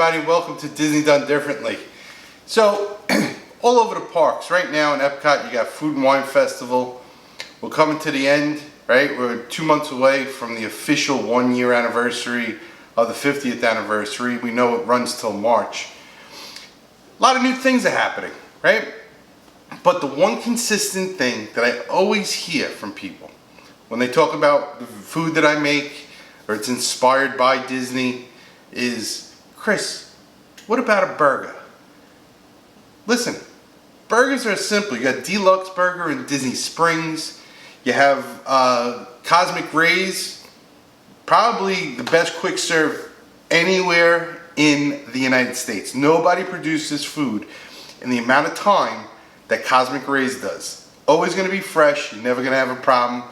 everybody, welcome to Disney Done Differently. So, all over the parks, right now in Epcot you got Food and Wine Festival. We're coming to the end, right? We're 2 months away from the official 1 year anniversary of the 50th anniversary. We know it runs till March. A lot of new things are happening, right? But the one consistent thing that I always hear from people when they talk about the food that I make or it's inspired by Disney is, Chris, what about a burger? Listen, burgers are simple. You got Deluxe Burger in Disney Springs. You have Cosmic Rays, probably the best quick serve anywhere in the United States. Nobody produces food in the amount of time that Cosmic Rays does. Always going to be fresh. You're never going to have a problem.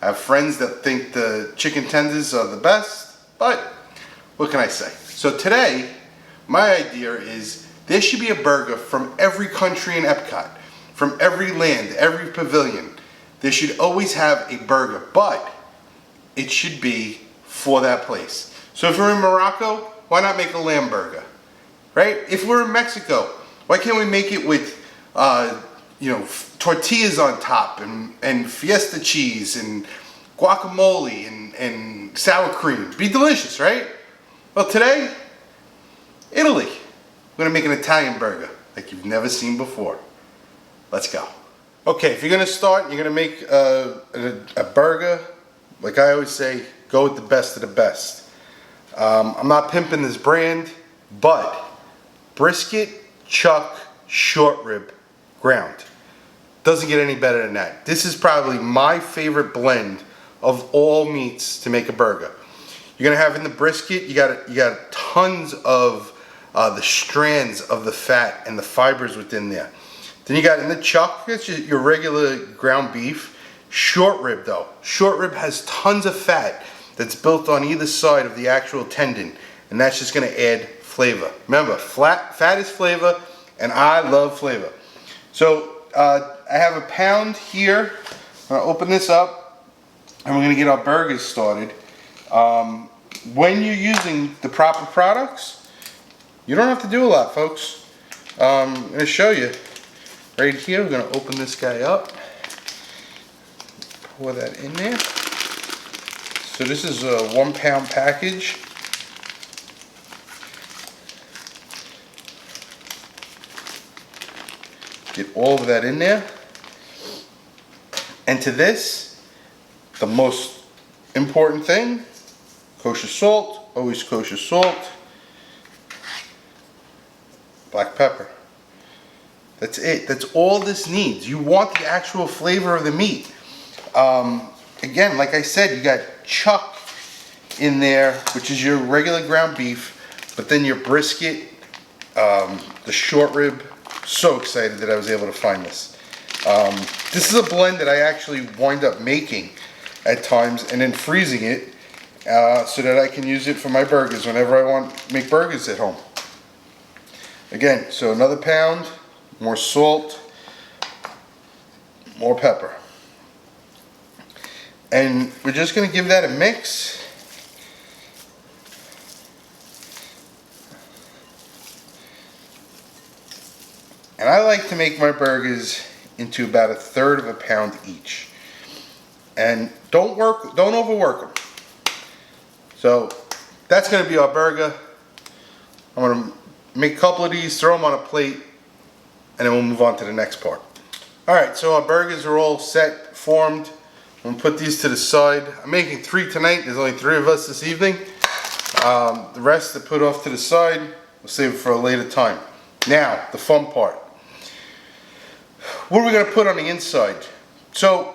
I have friends that think the chicken tenders are the best, but what can I say? So today, my idea is there should be a burger from every country in Epcot, from every land, every pavilion. There should always have a burger, but it should be for that place. So if we're in Morocco, why not make a lamb burger, right? If we're in Mexico, why can't we make it with, tortillas on top and fiesta cheese and guacamole and sour cream? Be delicious, right? Well, today, Italy. We're gonna make an Italian burger like you've never seen before. Let's go. Okay, if you're gonna start, you're gonna make a burger. Like I always say, go with the best of the best. I'm not pimping this brand, but brisket, chuck, short rib, ground. Doesn't get any better than that. This is probably my favorite blend of all meats to make a burger. You're gonna have in the brisket, you got tons of the strands of the fat and the fibers within there. Then you got in the chuck, it's your regular ground beef. Short rib though. Short rib has tons of fat that's built on either side of the actual tendon, and that's just gonna add flavor. Remember, fat is flavor, and I love flavor. So I have a pound here. I'm gonna open this up, and we're gonna get our burgers started. When you're using the proper products, you don't have to do a lot, folks. I'm going to show you right here. We're going to open this guy up, pour that in there. So this is a 1 pound package. Get all of that in there. And to this, the most important thing, kosher salt, always kosher salt, black pepper. That's it. That's all this needs. You want the actual flavor of the meat. Again, like I said, you got chuck in there, which is your regular ground beef, but then your brisket, the short rib. So excited that I was able to find this. This is a blend that I actually wind up making at times and then freezing it so that I can use it for my burgers whenever I want to make burgers at home. Again, so another pound, more salt, more pepper. And we're just going to give that a mix. And I like to make my burgers into about 1/3 of a pound each. And don't overwork them. So that's going to be our burger. I'm going to make a couple of these, throw them on a plate, and then we'll move on to the next part. Alright, so our burgers are all set, formed. I'm going to put these to the side. I'm making 3 tonight. There's only 3 of us this evening. The rest are put off to the side. We'll save it for a later time. Now, the fun part. What are we going to put on the inside? So,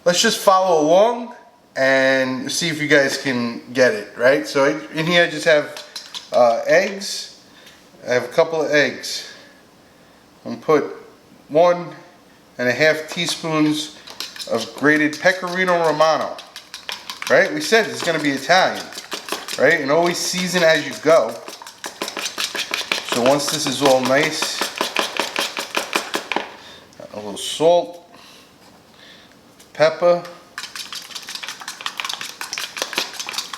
let's just follow along and see if you guys can get it, right? So in here I just have eggs. I have a couple of eggs. I'm going to put 1.5 teaspoons of grated Pecorino Romano. Right? We said it's going to be Italian. Right? And always season as you go. So once this is all nice, a little salt, pepper.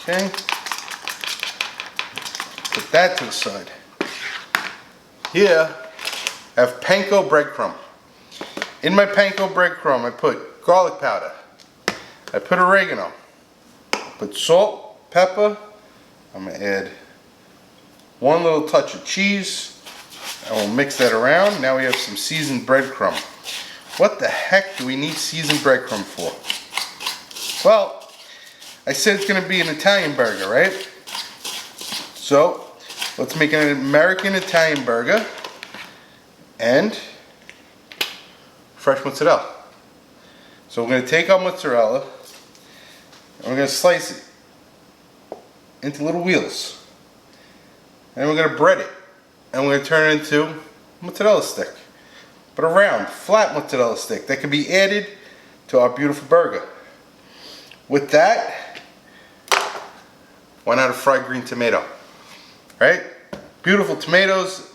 Okay. Put that to the side. Here, I have panko breadcrumb. In my panko breadcrumb, I put garlic powder. I put oregano. I put salt, pepper. I'm gonna add one little touch of cheese. And we'll mix that around. Now we have some seasoned breadcrumb. What the heck do we need seasoned breadcrumb for? Well, I said it's gonna be an Italian burger, right? So, let's make an American Italian burger and fresh mozzarella. So we're gonna take our mozzarella and we're gonna slice it into little wheels. And we're gonna bread it. And we're gonna turn it into a mozzarella stick. But a round, flat mozzarella stick that can be added to our beautiful burger. With that, why not a fried green tomato? Right? Beautiful tomatoes.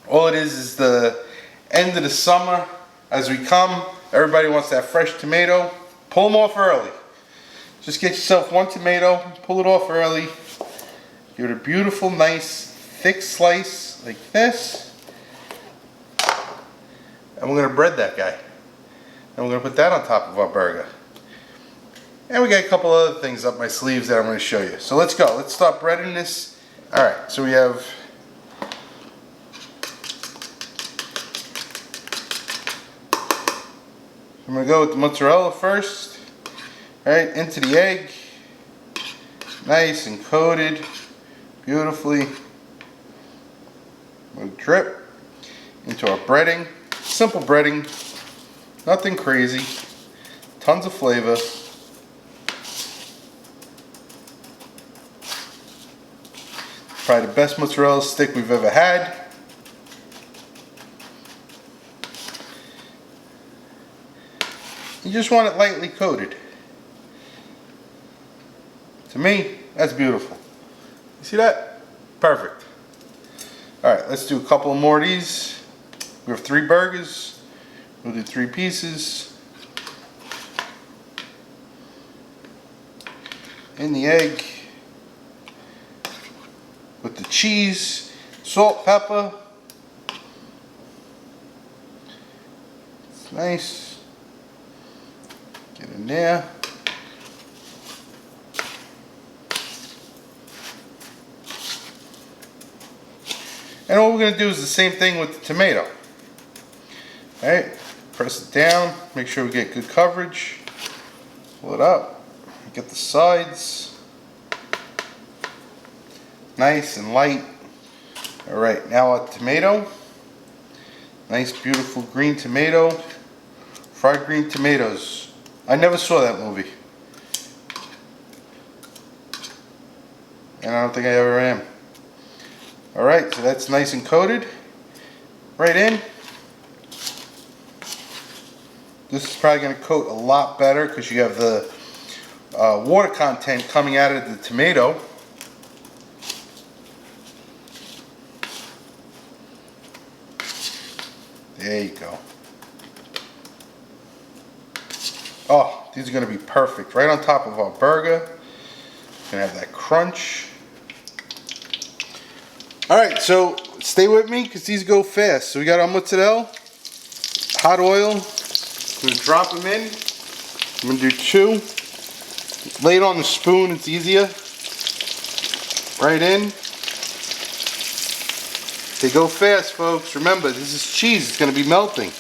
All it is the end of the summer. As we come, everybody wants that fresh tomato. Pull them off early. Just get yourself one tomato, pull it off early. Give it a beautiful, nice, thick slice like this. And we're gonna bread that guy. And we're gonna put that on top of our burger. And we got a couple other things up my sleeves that I'm gonna show you. So let's go, let's start breading this. All right, so we have I'm gonna go with the mozzarella first. All right, into the egg. Nice and coated, beautifully. We'll drip into our breading. Simple breading, nothing crazy, tons of flavor. Probably the best mozzarella stick we've ever had. You just want it lightly coated. To me, that's beautiful. You see that? Perfect. Alright, let's do a couple more of these. We have 3 burgers. We'll do 3 pieces. In the egg. With the cheese, salt, pepper. It's nice. Get in there. And all we're going to do is the same thing with the tomato. Alright, press it down, make sure we get good coverage. Pull it up, get the sides. Nice and light. Alright, now our tomato. Nice beautiful green tomato. Fried green tomatoes. I never saw that movie. And I don't think I ever am. Alright, so that's nice and coated. Right in. This is probably going to coat a lot better because you have the water content coming out of the tomato. There you go. Oh, these are going to be perfect. Right on top of our burger. Going to have that crunch. Alright, so stay with me because these go fast. So we got our mozzarella, hot oil. I'm going to drop them in. I'm going to do 2. Lay it on the spoon, it's easier. Right in. They go fast, folks. Remember, this is cheese. It's going to be melting.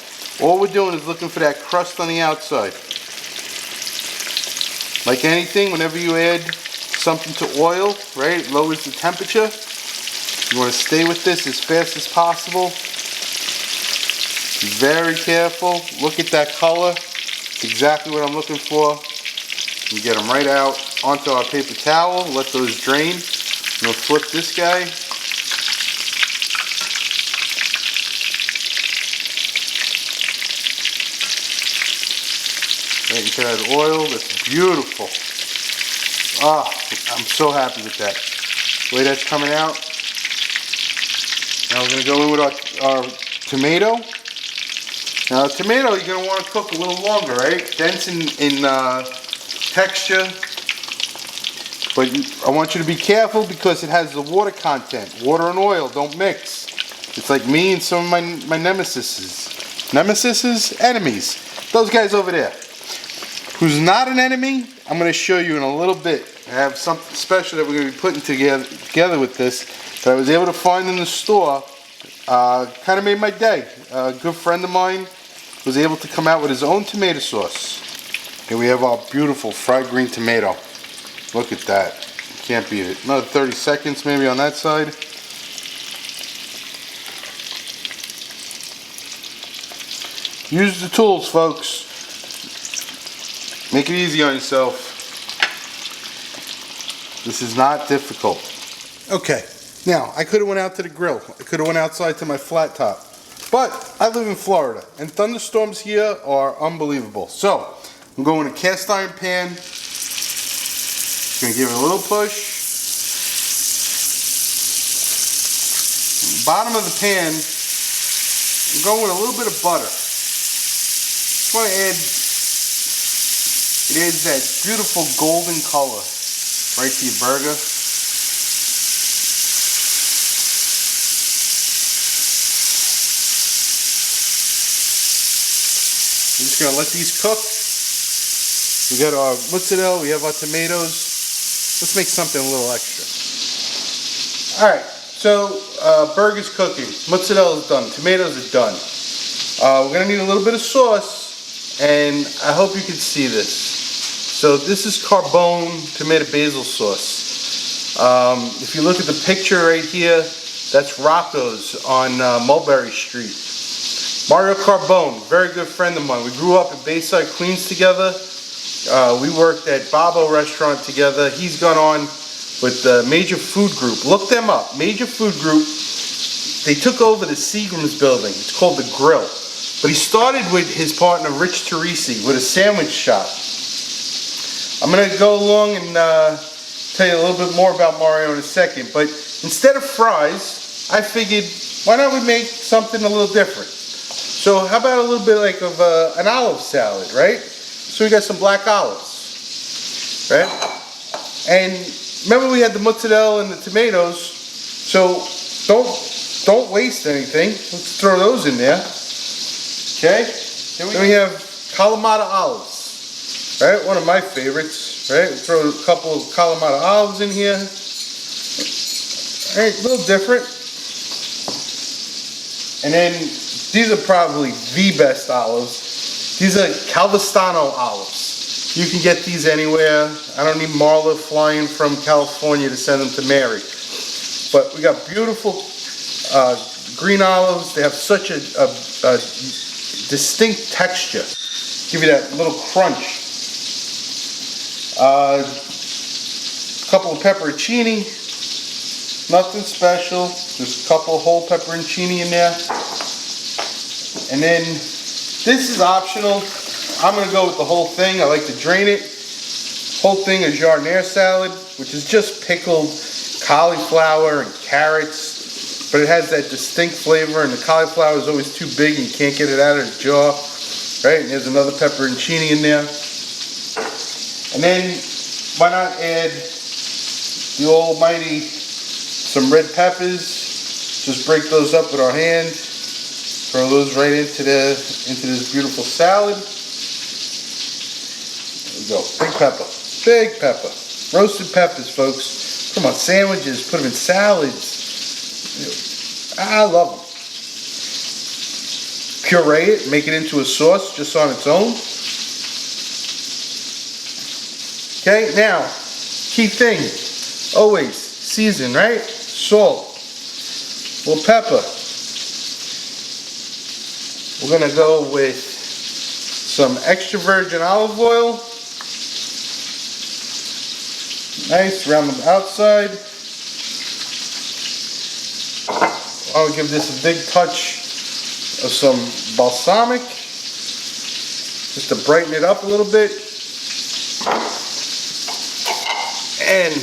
All we're doing is looking for that crust on the outside. Like anything, whenever you add something to oil, right, it lowers the temperature. You want to stay with this as fast as possible. Be very careful. Look at that color. It's exactly what I'm looking for. You get them right out onto our paper towel. Let those drain. And we'll flip this guy. Right into that oil. That's beautiful. Ah, I'm so happy with that. The way that's coming out. Now we're going to go in with our tomato. Now the tomato you're going to want to cook a little longer, right? Dense in texture. But I want you to be careful because it has the water content. Water and oil don't mix. It's like me and some of my nemesises. Enemies. Those guys over there. Who's not an enemy, I'm going to show you in a little bit. I have something special that we're going to be putting together with this that I was able to find in the store. Kind of made my day. A good friend of mine was able to come out with his own tomato sauce. Here we have our beautiful fried green tomato. Look at that. Can't beat it. Another 30 seconds maybe on that side. Use the tools, folks. Make it easy on yourself. This is not difficult. Okay, now I could have went out to the grill. I could have went outside to my flat top. But I live in Florida and thunderstorms here are unbelievable. So I'm going to cast iron pan. Gonna give it a little push. Bottom of the pan, I'm going with a little bit of butter. Just want to add, it adds that beautiful golden color right to your burger. We're just gonna let these cook. We got our mozzarella, we have our tomatoes. Let's make something a little extra. Alright, so burger's cooking. Mozzarella's done. Tomatoes are done. We're going to need a little bit of sauce, and I hope you can see this. So this is Carbone tomato basil sauce. If you look at the picture right here, that's Rocco's on Mulberry Street. Mario Carbone, very good friend of mine. We grew up in Bayside, Queens together. We worked at Babbo Restaurant together. He's gone on with the Major Food Group. Look them up. Major Food Group. They took over the Seagram's building. It's called The Grill. But he started with his partner Rich Teresi with a sandwich shop. I'm going to go along and tell you a little bit more about Mario in a second. But instead of fries, I figured, why not we make something a little different? So how about a little bit like of an olive salad, right? So we got some black olives, right? And remember we had the mozzarella and the tomatoes, so don't waste anything. Let's throw those in there, okay? Then we have Kalamata olives, right? One of my favorites, right? We throw a couple of Kalamata olives in here. All right, a little different. And then these are probably the best olives. These are Calvestano olives. You can get these anywhere. I don't need Marla flying from California to send them to Mary. But we got beautiful green olives. They have such a distinct texture. Give you that little crunch. A couple of pepperoncini. Nothing special. Just a couple of whole pepperoncini in there. And then this is optional. I'm going to go with the whole thing. I like to drain it. Whole thing is jardiniere salad, which is just pickled cauliflower and carrots. But it has that distinct flavor, and the cauliflower is always too big and you can't get it out of the jar. Right? And there's another pepperoncini in there. And then, why not add the almighty some red peppers. Just break those up with our hand. Throw those right into this beautiful salad. There we go. Big pepper. Big pepper. Roasted peppers, folks. Come on, sandwiches. Put them in salads. I love them. Puree it. Make it into a sauce just on its own. Okay, now, key thing. Always season, right? Salt. A little pepper. We're going to go with some extra virgin olive oil. Nice, around the outside. I'll give this a big touch of some balsamic, just to brighten it up a little bit. And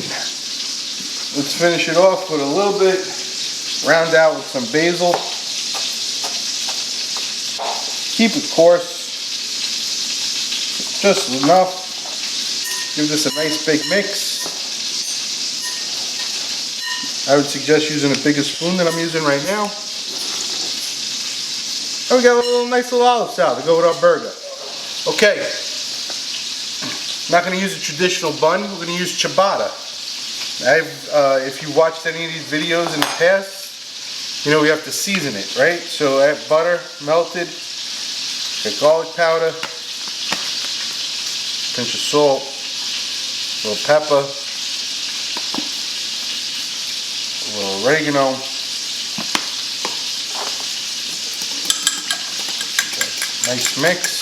let's finish it off with a little bit, round out with some basil. Keep it coarse, just enough. Give this a nice big mix. I would suggest using a bigger spoon than I'm using right now. And we got a nice little olive salad to go with our burger. Okay, not going to use a traditional bun. We're going to use ciabatta. If you watched any of these videos in the past, you know we have to season it, right? So I have butter melted, got garlic powder, pinch of salt, a little pepper, a little oregano. Nice mix.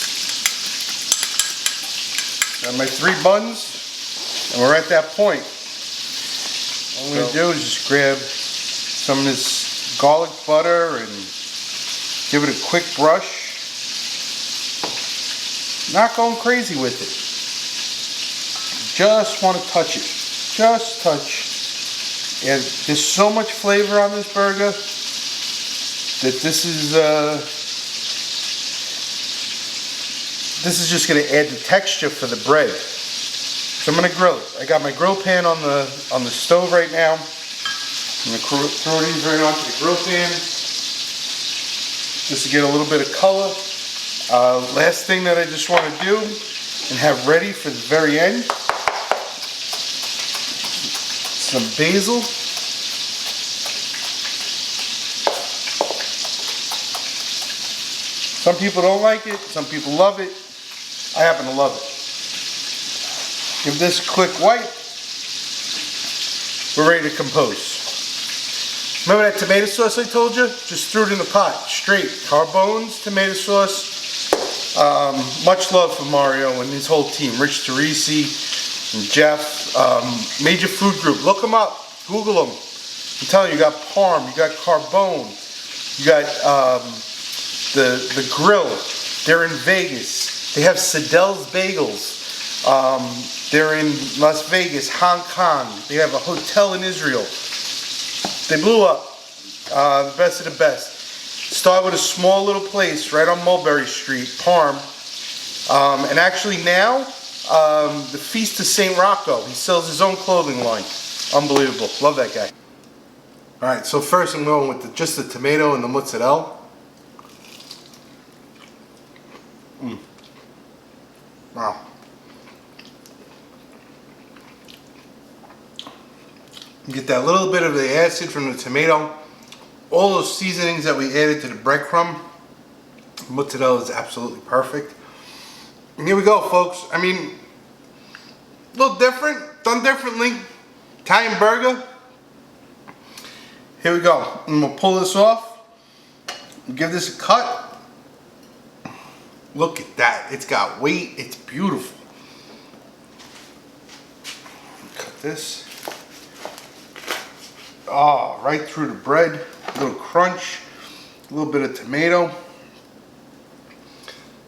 Got my 3 buns, and we're at that point. All I'm going to do is just grab some of this garlic butter and give it a quick brush. Not going crazy with it. Just want to touch it. Just touch. And there's so much flavor on this burger that this is just going to add the texture for the bread. So I'm going to grill it. I got my grill pan on the stove right now. I'm going to throw these right onto the grill pan just to get a little bit of color. Last thing that I just want to do and have ready for the very end, some basil. Some people don't like it, some people love it. I happen to love it. Give this a quick wipe. We're ready to compose. Remember that tomato sauce I told you? Just threw it in the pot, straight. Carbones, tomato sauce. Much love for Mario and his whole team. Rich Teresi and Jeff. Major Food Group. Look them up. Google them. I'm telling you, you got Parm, you got Carbone, you got the grill. They're in Vegas. They have Sadel's Bagels. They're in Las Vegas, Hong Kong. They have a hotel in Israel. They blew up. The best of the best. Start with a small little place right on Mulberry Street, Parm. And actually now, the Feast of St. Rocco. He sells his own clothing line. Unbelievable. Love that guy. Alright, so first I'm going with just the tomato and the mozzarella. Wow. You get that little bit of the acid from the tomato. All those seasonings that we added to the breadcrumb. Mozzarella is absolutely perfect. And here we go, folks. I mean, a little different, done differently. Italian burger. Here we go. I'm gonna pull this off. Give this a cut. Look at that. It's got weight. It's beautiful. Cut this. Oh, right through the bread. A little crunch. A little bit of tomato.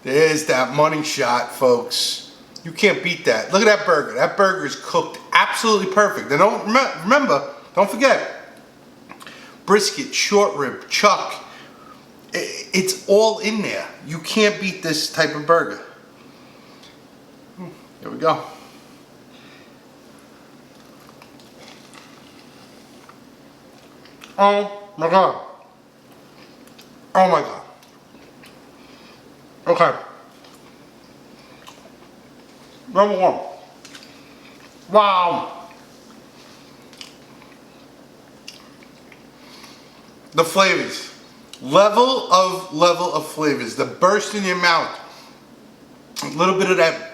There's that money shot, folks. You can't beat that. Look at that burger. That burger is cooked absolutely perfect. And don't remember, don't forget, brisket, short rib, chuck. It's all in there. You can't beat this type of burger. Here we go. Oh my God. Oh my God. Okay. Number 1. Wow. The flavors. Level of flavors. The burst in your mouth. A little bit of that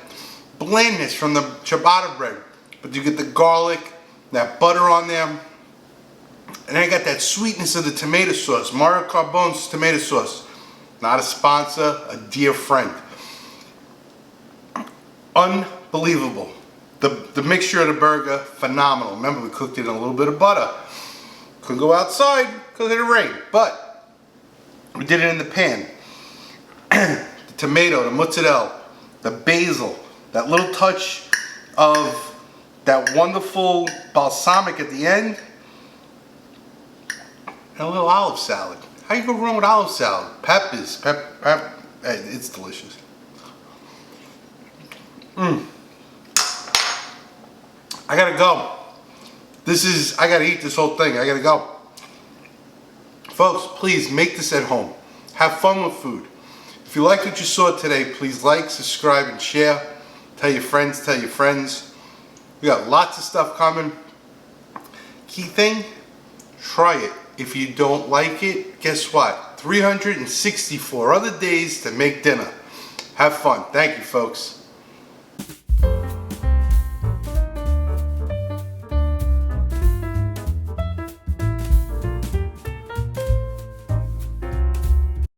blandness from the ciabatta bread. But you get the garlic, that butter on there. And I got that sweetness of the tomato sauce. Mario Carbone's tomato sauce. Not a sponsor, a dear friend. Unbelievable. The mixture of the burger, phenomenal. Remember, we cooked it in a little bit of butter. Couldn't go outside because of the rain. But we did it in the pan. The tomato, the mozzarella, the basil, that little touch of that wonderful balsamic at the end, and a little olive salad. How you go wrong with olive salad? Peppers, it's delicious. I gotta go. I gotta eat this whole thing. I gotta go. Folks, please make this at home. Have fun with food. If you liked what you saw today, please like, subscribe, and share. Tell your friends, tell your friends. We got lots of stuff coming. Key thing, try it. If you don't like it, guess what? 364 other days to make dinner. Have fun. Thank you, folks.